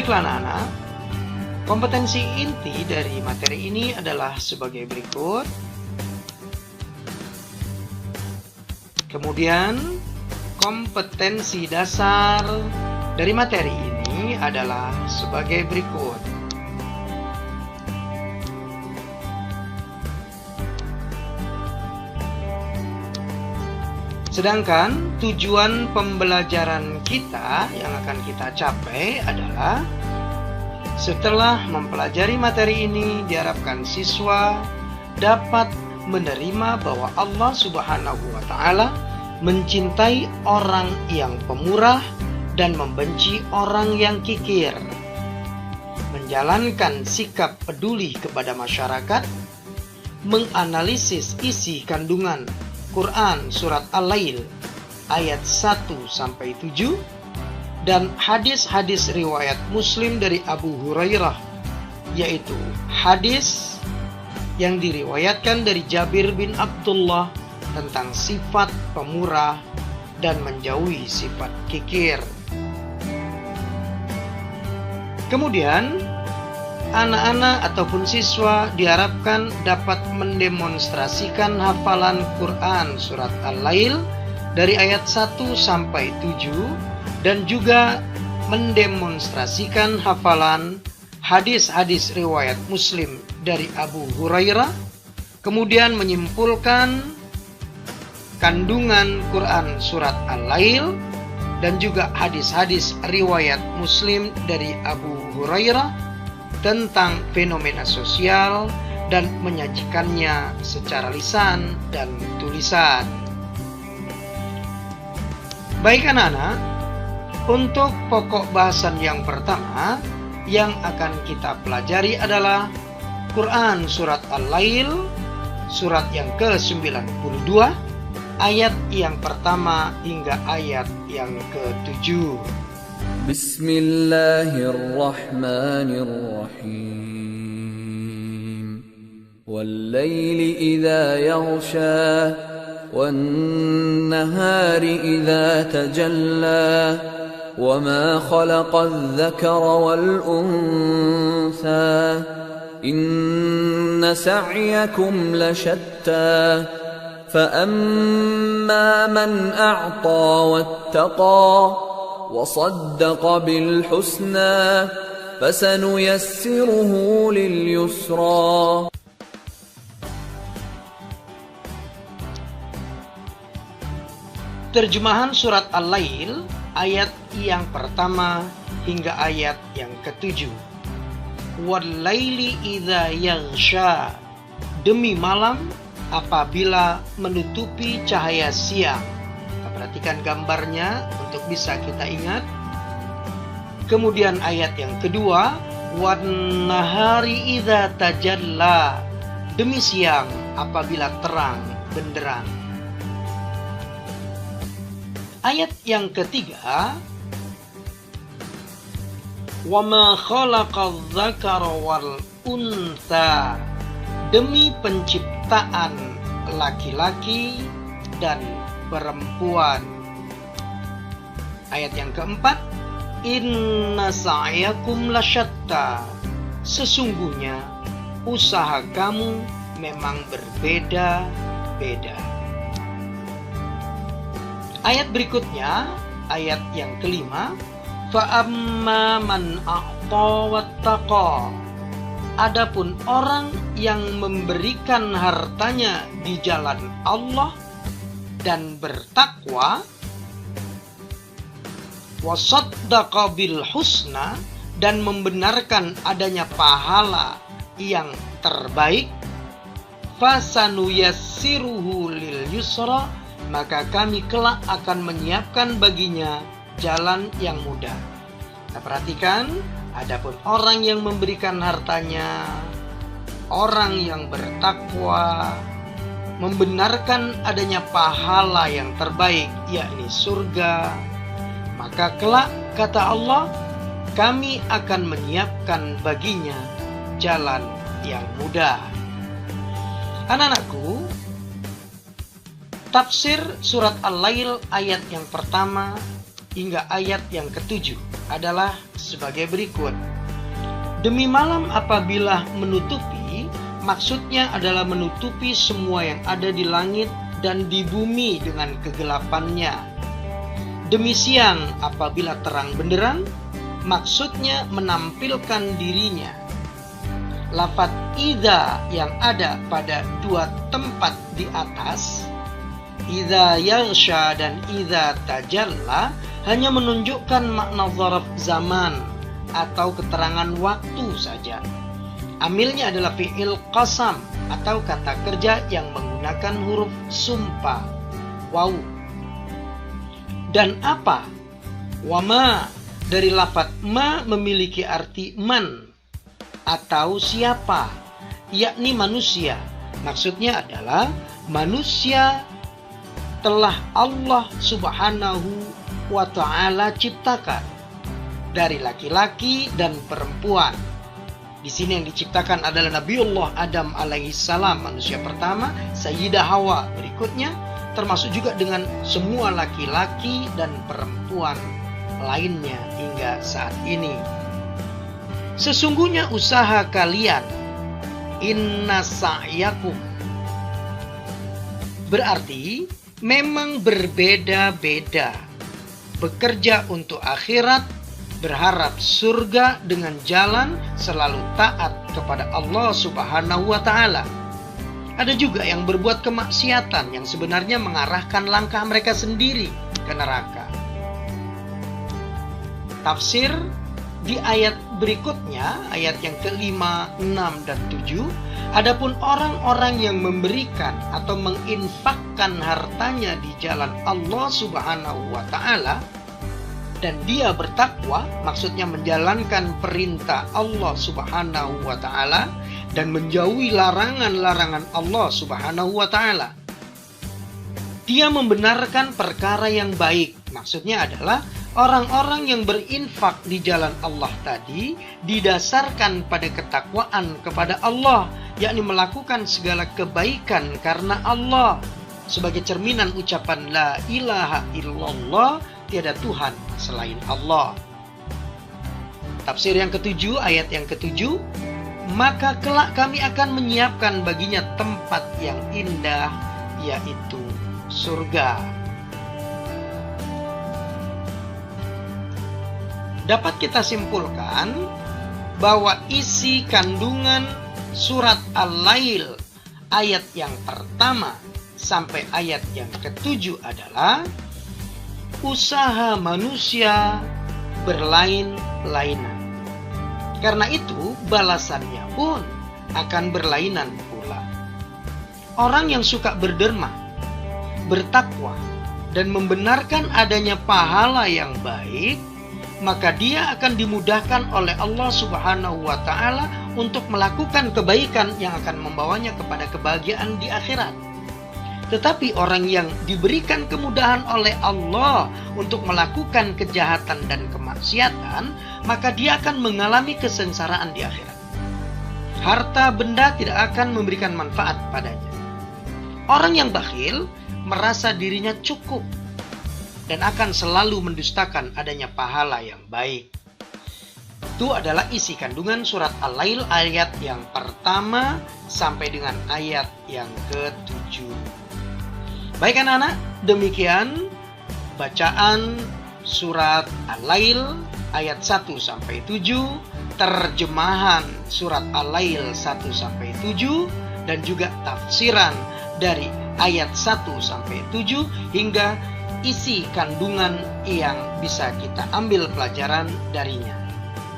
Baiklah anak-anak, kompetensi inti dari materi ini adalah sebagai berikut. Kemudian, kompetensi dasar dari materi ini adalah sebagai berikut. Sedangkan tujuan pembelajaran kita yang akan kita capai adalah setelah mempelajari materi ini, diharapkan siswa dapat menerima bahwa Allah Subhanahu wa Ta'ala mencintai orang yang pemurah dan membenci orang yang kikir, menjalankan sikap peduli kepada masyarakat, menganalisis isi kandungan Quran Surat Al-Lail ayat 1-7 dan hadis-hadis riwayat Muslim dari Abu Hurairah, yaitu hadis yang diriwayatkan dari Jabir bin Abdullah tentang sifat pemurah dan menjauhi sifat kikir. Kemudian, anak-anak ataupun siswa diharapkan dapat mendemonstrasikan hafalan Quran Surat Al-Lail dari ayat 1-7 dan juga mendemonstrasikan hafalan hadis-hadis riwayat Muslim dari Abu Hurairah, kemudian menyimpulkan kandungan Quran Surat Al-Lail dan juga hadis-hadis riwayat Muslim dari Abu Hurairah tentang fenomena sosial dan menyajikannya secara lisan dan tulisan. Baik anak-anak, untuk pokok bahasan yang pertama yang akan kita pelajari adalah Quran Surat Al-Lail, surat yang ke-92, ayat yang pertama hingga ayat yang ke-7. Bismillahirrahmanirrahim. Wal-laili idza yaghsha wan-nahari idza tajalla wama khalaqa adh-dhakara wal-untha inna sa'yakum lashatta fa-amma man a'ta wattaqa وصدق بالحسنى فسنيسره لليسرى. Terjemahan surat Al-Lail ayat yang pertama hingga ayat yang ke-7. Wal-laili idza yaghsha, demi malam apabila menutupi cahaya siang. Perhatikan gambarnya untuk bisa kita ingat. Kemudian ayat yang kedua, wan nahari idza tajalla, demi siang apabila terang benderang. Ayat yang ketiga, wama khalaqadz dzakara wal untha, demi penciptaan laki-laki dan perempuan. Ayat yang keempat, inna sa'yakum lasyatta, sesungguhnya usaha kamu memang berbeda-beda. Ayat berikutnya, ayat yang kelima, fa'amma man a'ta wattaqa, adapun orang yang memberikan hartanya di jalan Allah dan bertakwa, wasaddaqa bil husna, dan membenarkan adanya pahala yang terbaik, fasanuyassiruhu lil yusra, maka kami kelak akan menyiapkan baginya jalan yang mudah. Kita perhatikan, adapun orang yang memberikan hartanya, orang yang bertakwa, membenarkan adanya pahala yang terbaik, yakni surga, maka kelak, kata Allah, kami akan menyiapkan baginya jalan yang mudah. Anak-anakku, tafsir surat Al-Lail ayat yang pertama hingga ayat yang ke-7 adalah sebagai berikut. Demi malam apabila menutupi, maksudnya adalah menutupi semua yang ada di langit dan di bumi dengan kegelapannya. Demi siang apabila terang benderang, maksudnya menampilkan dirinya. Lafaz idza yang ada pada dua tempat di atas, idza yaghsha dan idza tajalla, hanya menunjukkan makna zarf zaman atau keterangan waktu saja. Amilnya adalah fi'il qasam atau kata kerja yang menggunakan huruf sumpah, waw. Dan apa? Wama dari lafaz ma memiliki arti man atau siapa, yakni manusia. Maksudnya adalah manusia telah Allah Subhanahu wa ta'ala ciptakan dari laki-laki dan perempuan. Di sini yang diciptakan adalah Nabiullah Adam alaihissalam, manusia pertama, Sayyidah Hawa berikutnya, termasuk juga dengan semua laki-laki dan perempuan lainnya hingga saat ini. Sesungguhnya usaha kalian, inna sa'yakum, berarti memang berbeda-beda. Bekerja untuk akhirat, berharap surga dengan jalan selalu taat kepada Allah Subhanahu wa ta'ala. Ada juga yang berbuat kemaksiatan yang sebenarnya mengarahkan langkah mereka sendiri ke neraka. Tafsir di ayat berikutnya, ayat yang ke-5, 6, dan 7, adapun orang-orang yang memberikan atau menginfakkan hartanya di jalan Allah Subhanahu wa ta'ala dan dia bertakwa, maksudnya menjalankan perintah Allah Subhanahu wa ta'ala dan menjauhi larangan-larangan Allah Subhanahu wa ta'ala. Dia membenarkan perkara yang baik, maksudnya adalah orang-orang yang berinfak di jalan Allah tadi didasarkan pada ketakwaan kepada Allah, yakni melakukan segala kebaikan karena Allah, sebagai cerminan ucapan la ilaha illallah, tiada Tuhan selain Allah. Tafsir yang ketujuh, ayat yang ketujuh, maka kelak kami akan menyiapkan baginya tempat yang indah, yaitu surga. Dapat kita simpulkan bahwa isi kandungan surat Al-Lail ayat yang pertama sampai ayat yang ketujuh adalah usaha manusia berlain-lainan. Karena itu balasannya pun akan berlainan pula. Orang yang suka berderma, bertakwa, dan membenarkan adanya pahala yang baik, maka dia akan dimudahkan oleh Allah Subhanahu wa ta'ala untuk melakukan kebaikan yang akan membawanya kepada kebahagiaan di akhirat. Tetapi orang yang diberikan kemudahan oleh Allah untuk melakukan kejahatan dan kemaksiatan, maka dia akan mengalami kesengsaraan di akhirat. Harta benda tidak akan memberikan manfaat padanya. Orang yang bakhil merasa dirinya cukup dan akan selalu mendustakan adanya pahala yang baik. Itu adalah isi kandungan surat Al-Lail ayat yang pertama sampai dengan ayat yang ke-7. Baik anak-anak, demikian bacaan surat Al-Lail ayat 1 sampai 7, terjemahan surat Al-Lail 1 sampai 7, dan juga tafsiran dari ayat 1 sampai 7 hingga isi kandungan yang bisa kita ambil pelajaran darinya.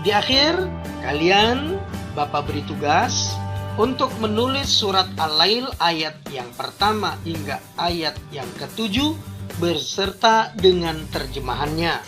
Di akhir, kalian Bapak beri tugas untuk menulis surat Al-Lail ayat yang pertama hingga ayat yang ke-7 berserta dengan terjemahannya.